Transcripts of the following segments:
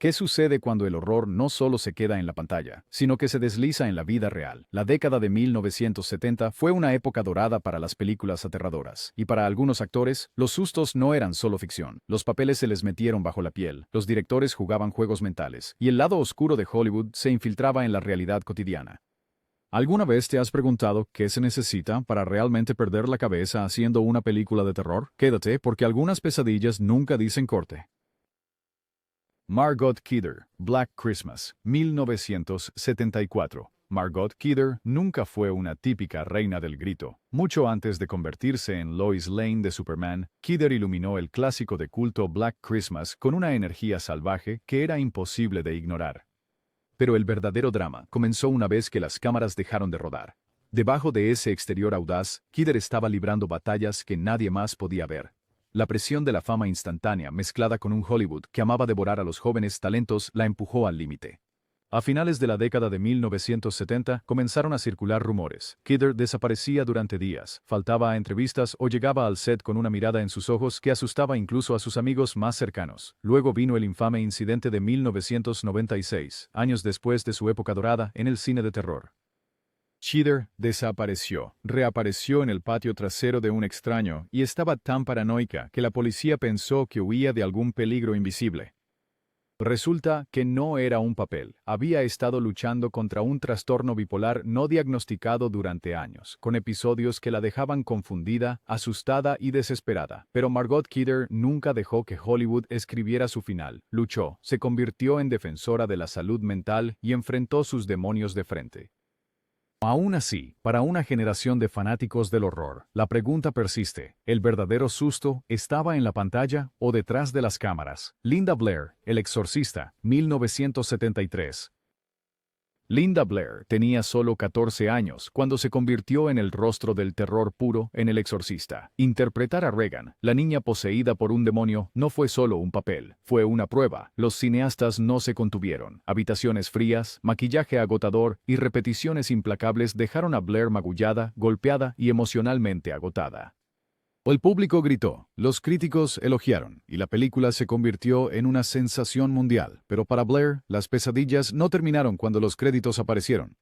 ¿Qué sucede cuando el horror no solo se queda en la pantalla, sino que se desliza en la vida real? La década de 1970 fue una época dorada para las películas aterradoras, y para algunos actores, los sustos no eran solo ficción. Los papeles se les metieron bajo la piel, los directores jugaban juegos mentales, y el lado oscuro de Hollywood se infiltraba en la realidad cotidiana. ¿Alguna vez te has preguntado qué se necesita para realmente perder la cabeza haciendo una película de terror? Quédate, porque algunas pesadillas nunca dicen corte. Margot Kidder, Black Christmas, 1974. Margot Kidder nunca fue una típica reina del grito. Mucho antes de convertirse en Lois Lane de Superman, Kidder iluminó el clásico de culto Black Christmas con una energía salvaje que era imposible de ignorar. Pero el verdadero drama comenzó una vez que las cámaras dejaron de rodar. Debajo de ese exterior audaz, Kidder estaba librando batallas que nadie más podía ver. La presión de la fama instantánea, mezclada con un Hollywood que amaba devorar a los jóvenes talentos, la empujó al límite. A finales de la década de 1970 comenzaron a circular rumores. Kidder desaparecía durante días, faltaba a entrevistas o llegaba al set con una mirada en sus ojos que asustaba incluso a sus amigos más cercanos. Luego vino el infame incidente de 1996, años después de su época dorada en el cine de terror. Kidder desapareció, reapareció en el patio trasero de un extraño y estaba tan paranoica que la policía pensó que huía de algún peligro invisible. Resulta que no era un papel, había estado luchando contra un trastorno bipolar no diagnosticado durante años, con episodios que la dejaban confundida, asustada y desesperada. Pero Margot Kidder nunca dejó que Hollywood escribiera su final, luchó, se convirtió en defensora de la salud mental y enfrentó sus demonios de frente. Aún así, para una generación de fanáticos del horror, la pregunta persiste, ¿el verdadero susto estaba en la pantalla o detrás de las cámaras? Linda Blair, El exorcista, 1973. Linda Blair tenía solo 14 años cuando se convirtió en el rostro del terror puro en El exorcista. Interpretar a Regan, la niña poseída por un demonio, no fue solo un papel, fue una prueba. Los cineastas no se contuvieron. Habitaciones frías, maquillaje agotador y repeticiones implacables dejaron a Blair magullada, golpeada y emocionalmente agotada. El público gritó, los críticos elogiaron, y la película se convirtió en una sensación mundial. Pero para Blair, las pesadillas no terminaron cuando los créditos aparecieron.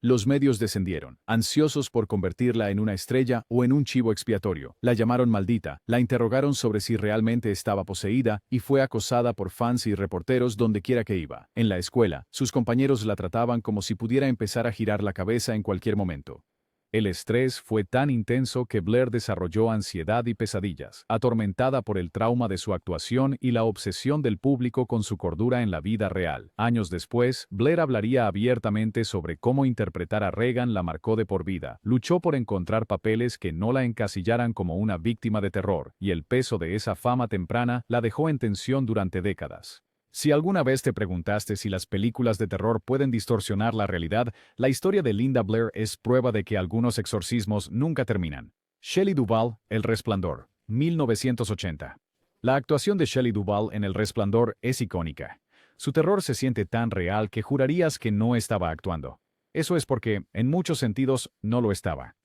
Los medios descendieron, ansiosos por convertirla en una estrella o en un chivo expiatorio. La llamaron maldita, la interrogaron sobre si realmente estaba poseída y fue acosada por fans y reporteros dondequiera que iba. En la escuela, sus compañeros la trataban como si pudiera empezar a girar la cabeza en cualquier momento. El estrés fue tan intenso que Blair desarrolló ansiedad y pesadillas, atormentada por el trauma de su actuación y la obsesión del público con su cordura en la vida real. Años después, Blair hablaría abiertamente sobre cómo interpretar a Regan la marcó de por vida. Luchó por encontrar papeles que no la encasillaran como una víctima de terror, y el peso de esa fama temprana la dejó en tensión durante décadas. Si alguna vez te preguntaste si las películas de terror pueden distorsionar la realidad, la historia de Linda Blair es prueba de que algunos exorcismos nunca terminan. Shelley Duvall, El Resplandor, 1980. La actuación de Shelley Duvall en El Resplandor es icónica. Su terror se siente tan real que jurarías que no estaba actuando. Eso es porque, en muchos sentidos, no lo estaba.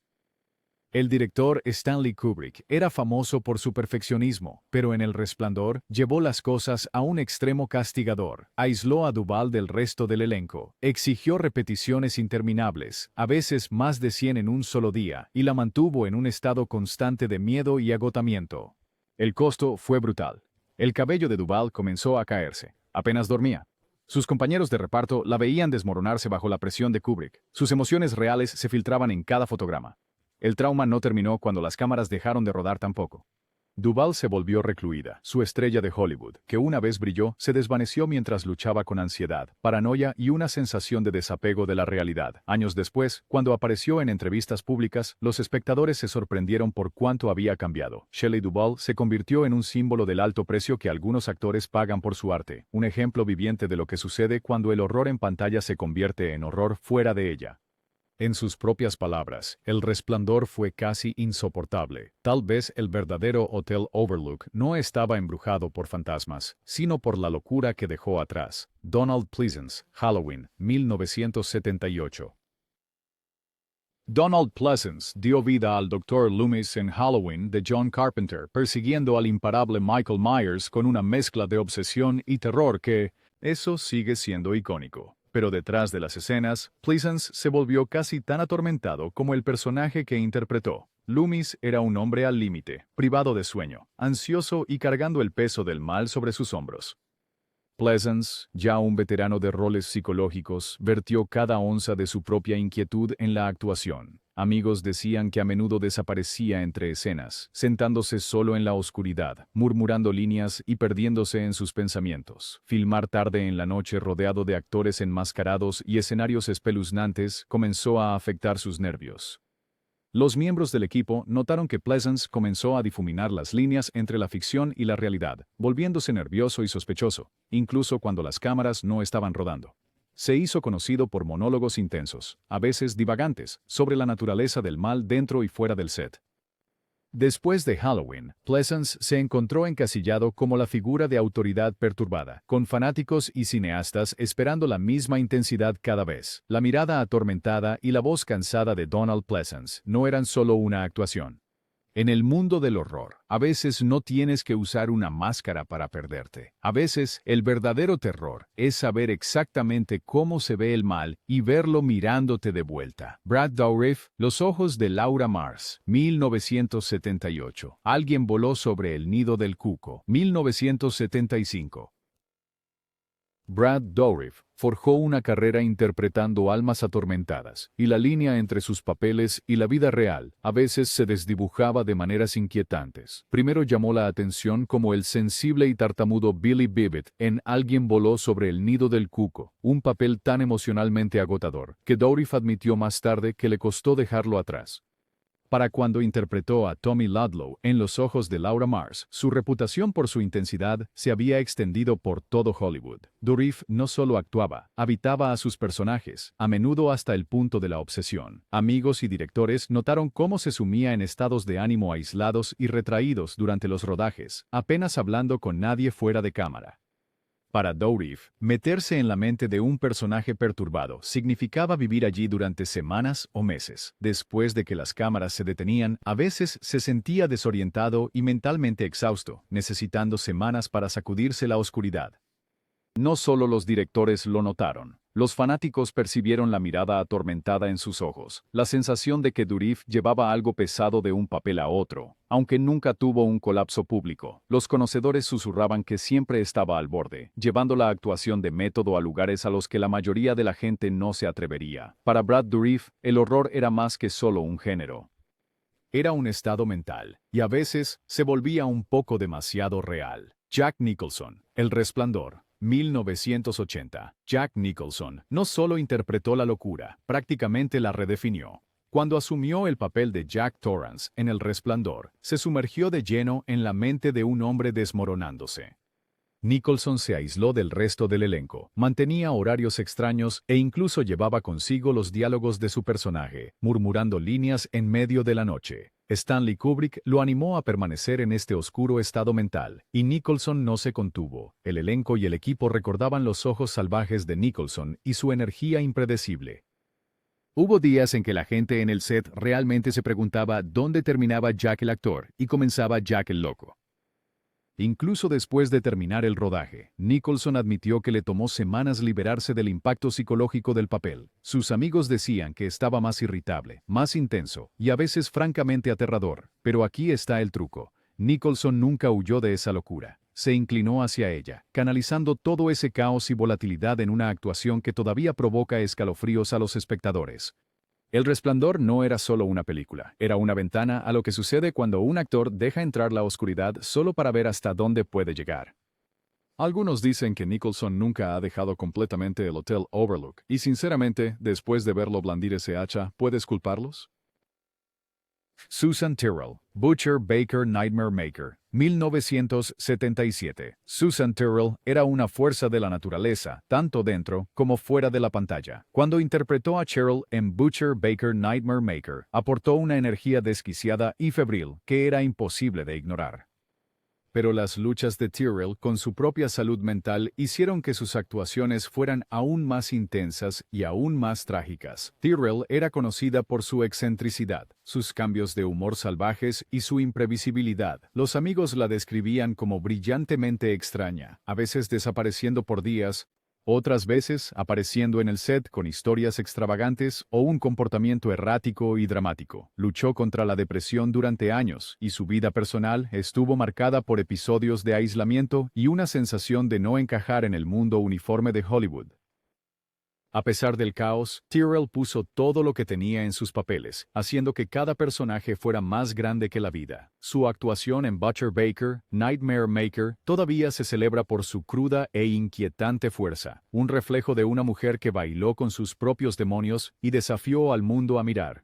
El director Stanley Kubrick era famoso por su perfeccionismo, pero en El Resplandor llevó las cosas a un extremo castigador. Aisló a Duvall del resto del elenco, exigió repeticiones interminables, a veces más de 100 en un solo día, y la mantuvo en un estado constante de miedo y agotamiento. El costo fue brutal. El cabello de Duvall comenzó a caerse. Apenas dormía. Sus compañeros de reparto la veían desmoronarse bajo la presión de Kubrick. Sus emociones reales se filtraban en cada fotograma. El trauma no terminó cuando las cámaras dejaron de rodar tampoco. Duvall se volvió recluida. Su estrella de Hollywood, que una vez brilló, se desvaneció mientras luchaba con ansiedad, paranoia y una sensación de desapego de la realidad. Años después, cuando apareció en entrevistas públicas, los espectadores se sorprendieron por cuánto había cambiado. Shelley Duvall se convirtió en un símbolo del alto precio que algunos actores pagan por su arte, un ejemplo viviente de lo que sucede cuando el horror en pantalla se convierte en horror fuera de ella. En sus propias palabras, El Resplandor fue casi insoportable. Tal vez el verdadero Hotel Overlook no estaba embrujado por fantasmas, sino por la locura que dejó atrás. Donald Pleasence, Halloween, 1978. Donald Pleasence dio vida al Dr. Loomis en Halloween de John Carpenter, persiguiendo al imparable Michael Myers con una mezcla de obsesión y terror que, Eso sigue siendo icónico. Pero detrás de las escenas, Pleasance se volvió casi tan atormentado como el personaje que interpretó. Loomis era un hombre al límite, privado de sueño, ansioso y cargando el peso del mal sobre sus hombros. Pleasance, ya un veterano de roles psicológicos, vertió cada onza de su propia inquietud en la actuación. Amigos decían que a menudo desaparecía entre escenas, sentándose solo en la oscuridad, murmurando líneas y perdiéndose en sus pensamientos. Filmar tarde en la noche rodeado de actores enmascarados y escenarios espeluznantes comenzó a afectar sus nervios. Los miembros del equipo notaron que Pleasance comenzó a difuminar las líneas entre la ficción y la realidad, volviéndose nervioso y sospechoso, incluso cuando las cámaras no estaban rodando. Se hizo conocido por monólogos intensos, a veces divagantes, sobre la naturaleza del mal dentro y fuera del set. Después de Halloween, Pleasance se encontró encasillado como la figura de autoridad perturbada, con fanáticos y cineastas esperando la misma intensidad cada vez. La mirada atormentada y la voz cansada de Donald Pleasance no eran solo una actuación. En el mundo del horror, a veces no tienes que usar una máscara para perderte. A veces, el verdadero terror es saber exactamente cómo se ve el mal y verlo mirándote de vuelta. Brad Dourif, Los ojos de Laura Mars, 1978. Alguien voló sobre el nido del cuco, 1975. Brad Dourif forjó una carrera interpretando almas atormentadas, y la línea entre sus papeles y la vida real a veces se desdibujaba de maneras inquietantes. Primero llamó la atención como el sensible y tartamudo Billy Bibbit en Alguien voló sobre el nido del cuco, un papel tan emocionalmente agotador, que Dourif admitió más tarde que le costó dejarlo atrás. Para cuando interpretó a Tommy Ludlow en Los ojos de Laura Mars, su reputación por su intensidad se había extendido por todo Hollywood. Dourif no solo actuaba, habitaba a sus personajes, a menudo hasta el punto de la obsesión. Amigos y directores notaron cómo se sumía en estados de ánimo aislados y retraídos durante los rodajes, apenas hablando con nadie fuera de cámara. Para Dourif, meterse en la mente de un personaje perturbado significaba vivir allí durante semanas o meses. Después de que las cámaras se detenían, a veces se sentía desorientado y mentalmente exhausto, necesitando semanas para sacudirse la oscuridad. No solo los directores lo notaron. Los fanáticos percibieron la mirada atormentada en sus ojos, la sensación de que Dourif llevaba algo pesado de un papel a otro, aunque nunca tuvo un colapso público. Los conocedores susurraban que siempre estaba al borde, llevando la actuación de método a lugares a los que la mayoría de la gente no se atrevería. Para Brad Dourif, el horror era más que solo un género. Era un estado mental, y a veces se volvía un poco demasiado real. Jack Nicholson, El Resplandor, 1980. Jack Nicholson no solo interpretó la locura, prácticamente la redefinió. Cuando asumió el papel de Jack Torrance en El Resplandor, se sumergió de lleno en la mente de un hombre desmoronándose. Nicholson se aisló del resto del elenco, mantenía horarios extraños e incluso llevaba consigo los diálogos de su personaje, murmurando líneas en medio de la noche. Stanley Kubrick lo animó a permanecer en este oscuro estado mental, y Nicholson no se contuvo. El elenco y el equipo recordaban los ojos salvajes de Nicholson y su energía impredecible. Hubo días en que la gente en el set realmente se preguntaba dónde terminaba Jack el actor y comenzaba Jack el loco. Incluso después de terminar el rodaje, Nicholson admitió que le tomó semanas liberarse del impacto psicológico del papel. Sus amigos decían que estaba más irritable, más intenso y a veces francamente aterrador. Pero aquí está el truco. Nicholson nunca huyó de esa locura. Se inclinó hacia ella, canalizando todo ese caos y volatilidad en una actuación que todavía provoca escalofríos a los espectadores. El Resplandor no era solo una película, era una ventana a lo que sucede cuando un actor deja entrar la oscuridad solo para ver hasta dónde puede llegar. Algunos dicen que Nicholson nunca ha dejado completamente el Hotel Overlook, y sinceramente, después de verlo blandir ese hacha, ¿puedes culparlos? Susan Tyrrell, Butcher Baker Nightmare Maker, 1977. Susan Tyrrell era una fuerza de la naturaleza, tanto dentro como fuera de la pantalla. Cuando interpretó a Cheryl en Butcher Baker Nightmare Maker, aportó una energía desquiciada y febril que era imposible de ignorar. Pero las luchas de Tyrell con su propia salud mental hicieron que sus actuaciones fueran aún más intensas y aún más trágicas. Tyrell era conocida por su excentricidad, sus cambios de humor salvajes y su imprevisibilidad. Los amigos la describían como brillantemente extraña, a veces desapareciendo por días, otras veces apareciendo en el set con historias extravagantes o un comportamiento errático y dramático. Luchó contra la depresión durante años y su vida personal estuvo marcada por episodios de aislamiento y una sensación de no encajar en el mundo uniforme de Hollywood. A pesar del caos, Tyrell puso todo lo que tenía en sus papeles, haciendo que cada personaje fuera más grande que la vida. Su actuación en Butcher Baker, Nightmare Maker, todavía se celebra por su cruda e inquietante fuerza, un reflejo de una mujer que bailó con sus propios demonios y desafió al mundo a mirar.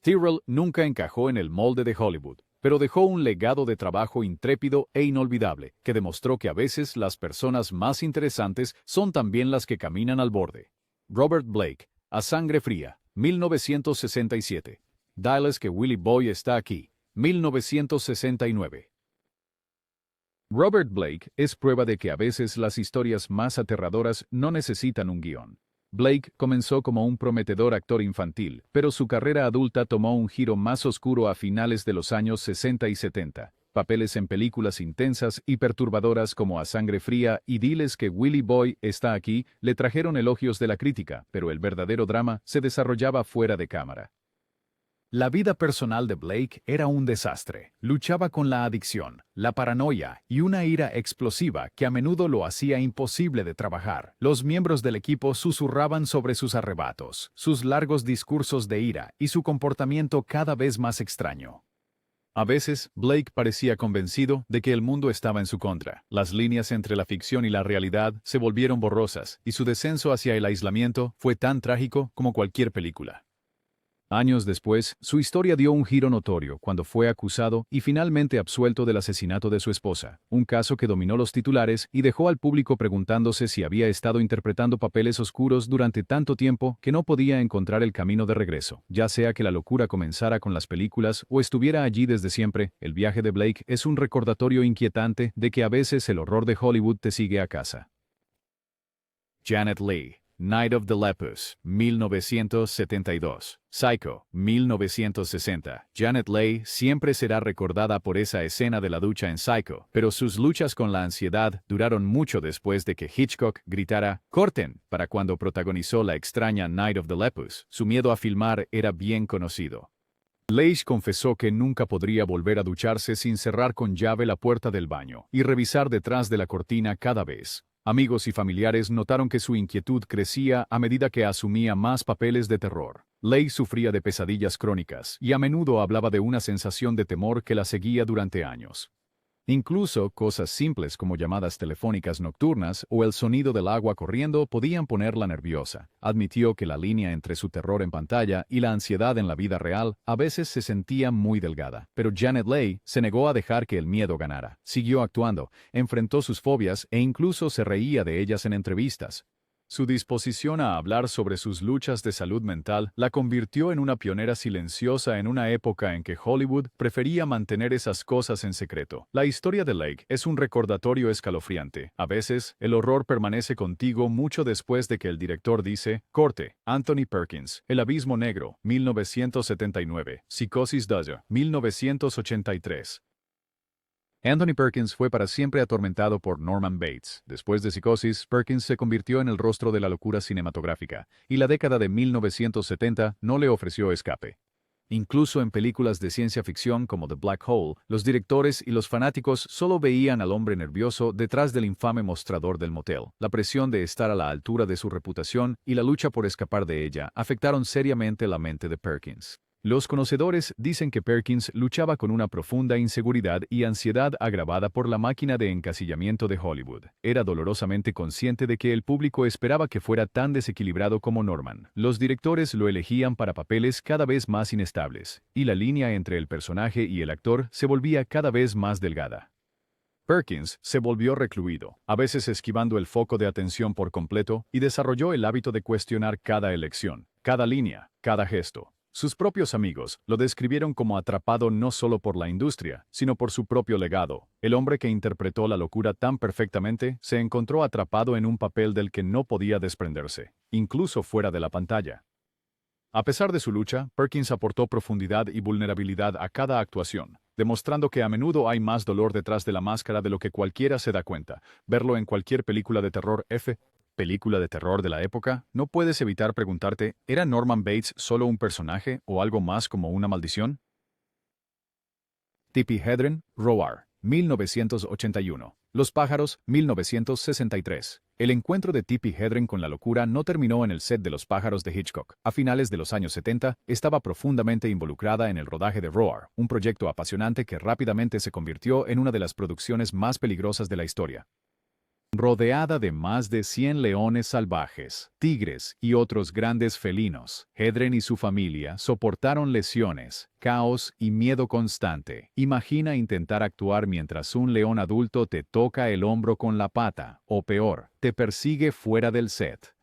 Tyrell nunca encajó en el molde de Hollywood, pero dejó un legado de trabajo intrépido e inolvidable, que demostró que a veces las personas más interesantes son también las que caminan al borde. Robert Blake, A Sangre Fría, 1967. Diles que Willie Boy está aquí, 1969. Robert Blake es prueba de que a veces las historias más aterradoras no necesitan un guión. Blake comenzó como un prometedor actor infantil, pero su carrera adulta tomó un giro más oscuro a finales de los años 60 y 70. Papeles en películas intensas y perturbadoras como A Sangre Fría y Diles que Willie Boy está aquí le trajeron elogios de la crítica, pero el verdadero drama se desarrollaba fuera de cámara. La vida personal de Blake era un desastre. Luchaba con la adicción, la paranoia y una ira explosiva que a menudo lo hacía imposible de trabajar. Los miembros del equipo susurraban sobre sus arrebatos, sus largos discursos de ira y su comportamiento cada vez más extraño. A veces, Blake parecía convencido de que el mundo estaba en su contra. Las líneas entre la ficción y la realidad se volvieron borrosas, y su descenso hacia el aislamiento fue tan trágico como cualquier película. Años después, su historia dio un giro notorio cuando fue acusado y finalmente absuelto del asesinato de su esposa, un caso que dominó los titulares y dejó al público preguntándose si había estado interpretando papeles oscuros durante tanto tiempo que no podía encontrar el camino de regreso. Ya sea que la locura comenzara con las películas o estuviera allí desde siempre, el viaje de Blake es un recordatorio inquietante de que a veces el horror de Hollywood te sigue a casa. Janet Leigh, Night of the Lepus, 1972. Psycho, 1960. Janet Leigh siempre será recordada por esa escena de la ducha en Psycho, pero sus luchas con la ansiedad duraron mucho después de que Hitchcock gritara «¡Corten!» para cuando protagonizó la extraña Night of the Lepus. Su miedo a filmar era bien conocido. Leigh confesó que nunca podría volver a ducharse sin cerrar con llave la puerta del baño y revisar detrás de la cortina cada vez. Amigos y familiares notaron que su inquietud crecía a medida que asumía más papeles de terror. Leigh sufría de pesadillas crónicas y a menudo hablaba de una sensación de temor que la seguía durante años. Incluso cosas simples como llamadas telefónicas nocturnas o el sonido del agua corriendo podían ponerla nerviosa. Admitió que la línea entre su terror en pantalla y la ansiedad en la vida real a veces se sentía muy delgada. Pero Janet Leigh se negó a dejar que el miedo ganara. Siguió actuando, enfrentó sus fobias e incluso se reía de ellas en entrevistas. Su disposición a hablar sobre sus luchas de salud mental la convirtió en una pionera silenciosa en una época en que Hollywood prefería mantener esas cosas en secreto. La historia de Leigh es un recordatorio escalofriante. A veces, el horror permanece contigo mucho después de que el director dice «Corte». Anthony Perkins, El Abismo Negro, 1979. Psicosis Dojo, 1983. Anthony Perkins fue para siempre atormentado por Norman Bates. Después de Psicosis, Perkins se convirtió en el rostro de la locura cinematográfica, y la década de 1970 no le ofreció escape. Incluso en películas de ciencia ficción como The Black Hole, los directores y los fanáticos solo veían al hombre nervioso detrás del infame mostrador del motel. La presión de estar a la altura de su reputación y la lucha por escapar de ella afectaron seriamente la mente de Perkins. Los conocedores dicen que Perkins luchaba con una profunda inseguridad y ansiedad agravada por la máquina de encasillamiento de Hollywood. Era dolorosamente consciente de que el público esperaba que fuera tan desequilibrado como Norman. Los directores lo elegían para papeles cada vez más inestables, y la línea entre el personaje y el actor se volvía cada vez más delgada. Perkins se volvió recluido, a veces esquivando el foco de atención por completo, y desarrolló el hábito de cuestionar cada elección, cada línea, cada gesto. Sus propios amigos lo describieron como atrapado no solo por la industria, sino por su propio legado. El hombre que interpretó la locura tan perfectamente se encontró atrapado en un papel del que no podía desprenderse, incluso fuera de la pantalla. A pesar de su lucha, Perkins aportó profundidad y vulnerabilidad a cada actuación, demostrando que a menudo hay más dolor detrás de la máscara de lo que cualquiera se da cuenta. Verlo en cualquier película de terror película de terror de la época, no puedes evitar preguntarte, ¿era Norman Bates solo un personaje o algo más como una maldición? Tippi Hedren, Roar, 1981. Los pájaros, 1963. El encuentro de Tippi Hedren con la locura no terminó en el set de Los pájaros de Hitchcock. A finales de los años 70, estaba profundamente involucrada en el rodaje de Roar, un proyecto apasionante que rápidamente se convirtió en una de las producciones más peligrosas de la historia. Rodeada de más de 100 leones salvajes, tigres y otros grandes felinos, Hedren y su familia soportaron lesiones, caos y miedo constante. Imagina intentar actuar mientras un león adulto te toca el hombro con la pata, o peor, te persigue fuera del set.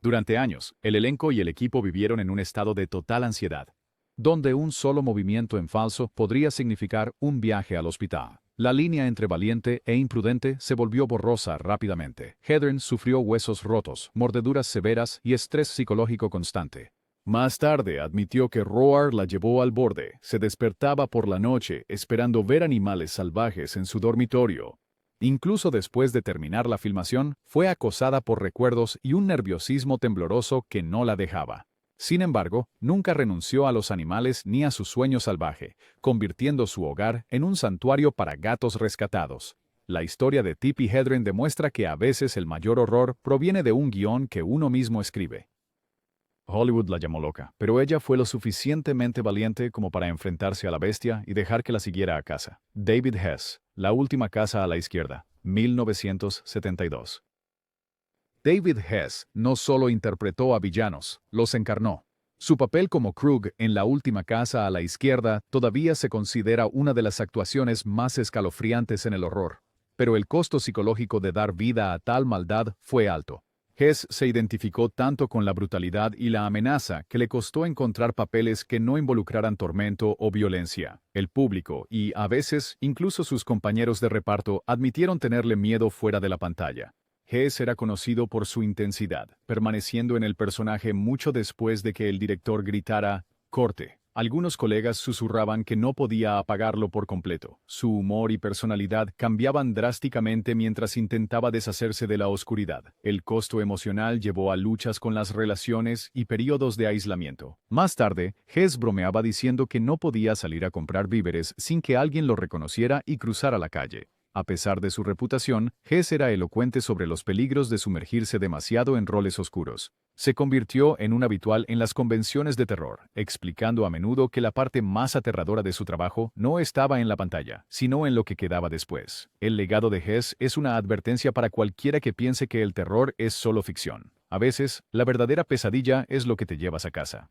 Durante años, el elenco y el equipo vivieron en un estado de total ansiedad, donde un solo movimiento en falso podría significar un viaje al hospital. La línea entre valiente e imprudente se volvió borrosa rápidamente. Hedren sufrió huesos rotos, mordeduras severas y estrés psicológico constante. Más tarde admitió que Roar la llevó al borde. Se despertaba por la noche esperando ver animales salvajes en su dormitorio. Incluso después de terminar la filmación, fue acosada por recuerdos y un nerviosismo tembloroso que no la dejaba. Sin embargo, nunca renunció a los animales ni a su sueño salvaje, convirtiendo su hogar en un santuario para gatos rescatados. La historia de Tippi Hedren demuestra que a veces el mayor horror proviene de un guión que uno mismo escribe. Hollywood la llamó loca, pero ella fue lo suficientemente valiente como para enfrentarse a la bestia y dejar que la siguiera a casa. David Hess, La última casa a la izquierda, 1972. David Hess no solo interpretó a villanos, los encarnó. Su papel como Krug en La última casa a la izquierda todavía se considera una de las actuaciones más escalofriantes en el horror, pero el costo psicológico de dar vida a tal maldad fue alto. Hess se identificó tanto con la brutalidad y la amenaza que le costó encontrar papeles que no involucraran tormento o violencia. El público y, a veces, incluso sus compañeros de reparto admitieron tenerle miedo fuera de la pantalla. Hess era conocido por su intensidad, permaneciendo en el personaje mucho después de que el director gritara «corte». Algunos colegas susurraban que no podía apagarlo por completo. Su humor y personalidad cambiaban drásticamente mientras intentaba deshacerse de la oscuridad. El costo emocional llevó a luchas con las relaciones y periodos de aislamiento. Más tarde, Hess bromeaba diciendo que no podía salir a comprar víveres sin que alguien lo reconociera y cruzara la calle. A pesar de su reputación, Hess era elocuente sobre los peligros de sumergirse demasiado en roles oscuros. Se convirtió en un habitual en las convenciones de terror, explicando a menudo que la parte más aterradora de su trabajo no estaba en la pantalla, sino en lo que quedaba después. El legado de Hess es una advertencia para cualquiera que piense que el terror es solo ficción. A veces, la verdadera pesadilla es lo que te llevas a casa.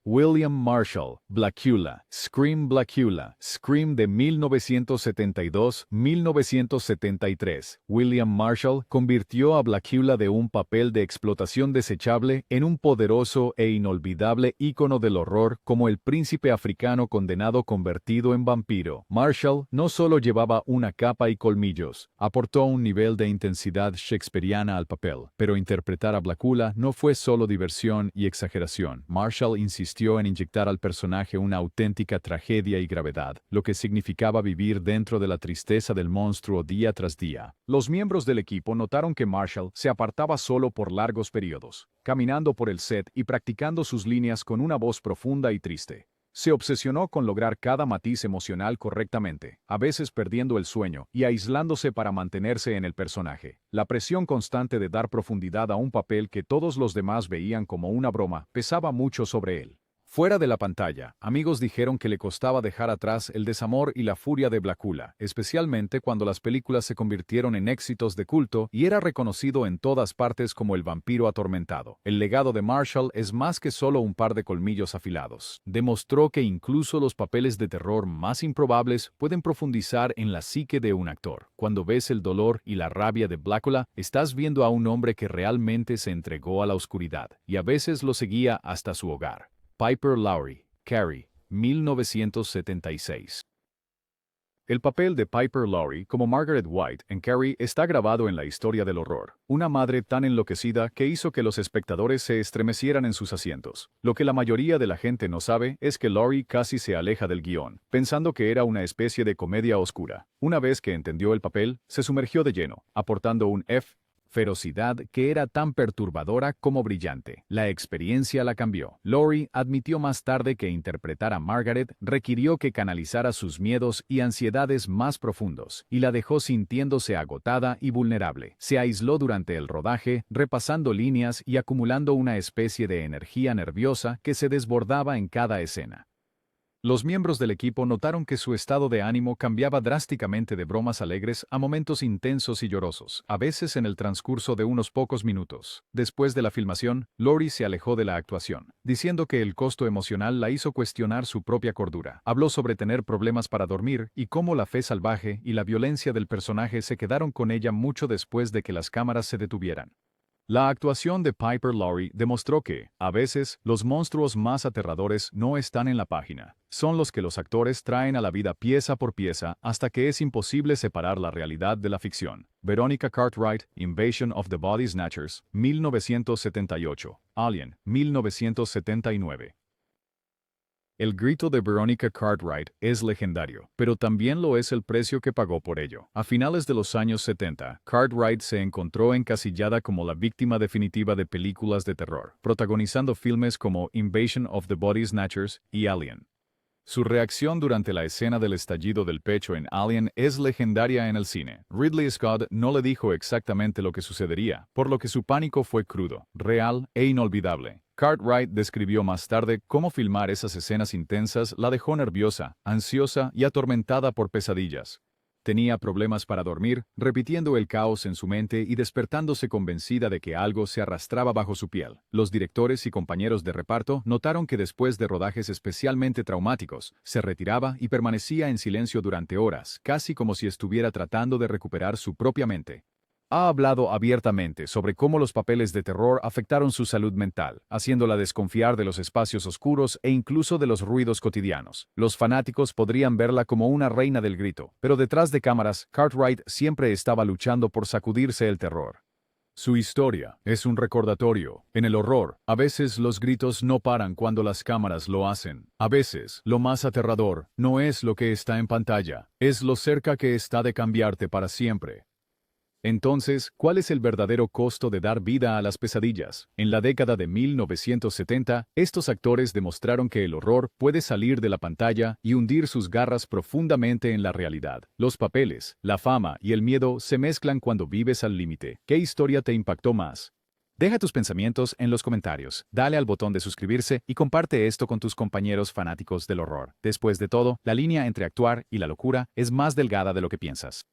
William Marshall, Blackula, Scream de 1972-1973. William Marshall convirtió a Blackula de un papel de explotación desechable en un poderoso e inolvidable ícono del horror como el príncipe africano condenado convertido en vampiro. Marshall no solo llevaba una capa y colmillos, aportó un nivel de intensidad shakespeariana al papel, pero interpretar a Blackula no fue solo diversión y exageración. Marshall insistió en inyectar al personaje una auténtica tragedia y gravedad, lo que significaba vivir dentro de la tristeza del monstruo día tras día. Los miembros del equipo notaron que Marshall se apartaba solo por largos periodos, caminando por el set y practicando sus líneas con una voz profunda y triste. Se obsesionó con lograr cada matiz emocional correctamente, a veces perdiendo el sueño y aislándose para mantenerse en el personaje. La presión constante de dar profundidad a un papel que todos los demás veían como una broma pesaba mucho sobre él. Fuera de la pantalla, amigos dijeron que le costaba dejar atrás el desamor y la furia de Blácula, especialmente cuando las películas se convirtieron en éxitos de culto y era reconocido en todas partes como el vampiro atormentado. El legado de Marshall es más que solo un par de colmillos afilados. Demostró que incluso los papeles de terror más improbables pueden profundizar en la psique de un actor. Cuando ves el dolor y la rabia de Blácula, estás viendo a un hombre que realmente se entregó a la oscuridad, y a veces lo seguía hasta su hogar. Piper Laurie, Carrie, 1976. El papel de Piper Laurie como Margaret White en Carrie está grabado en la historia del horror. Una madre tan enloquecida que hizo que los espectadores se estremecieran en sus asientos. Lo que la mayoría de la gente no sabe es que Laurie casi se aleja del guión, pensando que era una especie de comedia oscura. Una vez que entendió el papel, se sumergió de lleno, aportando un ferocidad que era tan perturbadora como brillante. La experiencia la cambió. Laurie admitió más tarde que interpretar a Margaret requirió que canalizara sus miedos y ansiedades más profundos, y la dejó sintiéndose agotada y vulnerable. Se aisló durante el rodaje, repasando líneas y acumulando una especie de energía nerviosa que se desbordaba en cada escena. Los miembros del equipo notaron que su estado de ánimo cambiaba drásticamente de bromas alegres a momentos intensos y llorosos, a veces en el transcurso de unos pocos minutos. Después de la filmación, Laurie se alejó de la actuación, diciendo que el costo emocional la hizo cuestionar su propia cordura. Habló sobre tener problemas para dormir y cómo la fe salvaje y la violencia del personaje se quedaron con ella mucho después de que las cámaras se detuvieran. La actuación de Piper Laurie demostró que, a veces, los monstruos más aterradores no están en la página. Son los que los actores traen a la vida pieza por pieza hasta que es imposible separar la realidad de la ficción. Veronica Cartwright, Invasion of the Body Snatchers, 1978. Alien, 1979. El grito de Veronica Cartwright es legendario, pero también lo es el precio que pagó por ello. A finales de los años 70, Cartwright se encontró encasillada como la víctima definitiva de películas de terror, protagonizando filmes como Invasion of the Body Snatchers y Alien. Su reacción durante la escena del estallido del pecho en Alien es legendaria en el cine. Ridley Scott no le dijo exactamente lo que sucedería, por lo que su pánico fue crudo, real e inolvidable. Cartwright describió más tarde cómo filmar esas escenas intensas la dejó nerviosa, ansiosa y atormentada por pesadillas. Tenía problemas para dormir, repitiendo el caos en su mente y despertándose convencida de que algo se arrastraba bajo su piel. Los directores y compañeros de reparto notaron que después de rodajes especialmente traumáticos, se retiraba y permanecía en silencio durante horas, casi como si estuviera tratando de recuperar su propia mente. Ha hablado abiertamente sobre cómo los papeles de terror afectaron su salud mental, haciéndola desconfiar de los espacios oscuros e incluso de los ruidos cotidianos. Los fanáticos podrían verla como una reina del grito, pero detrás de cámaras, Cartwright siempre estaba luchando por sacudirse el terror. Su historia es un recordatorio. En el horror, a veces los gritos no paran cuando las cámaras lo hacen. A veces, lo más aterrador no es lo que está en pantalla, es lo cerca que está de cambiarte para siempre. Entonces, ¿cuál es el verdadero costo de dar vida a las pesadillas? En la década de 1970, estos actores demostraron que el horror puede salir de la pantalla y hundir sus garras profundamente en la realidad. Los papeles, la fama y el miedo se mezclan cuando vives al límite. ¿Qué historia te impactó más? Deja tus pensamientos en los comentarios, dale al botón de suscribirse y comparte esto con tus compañeros fanáticos del horror. Después de todo, la línea entre actuar y la locura es más delgada de lo que piensas.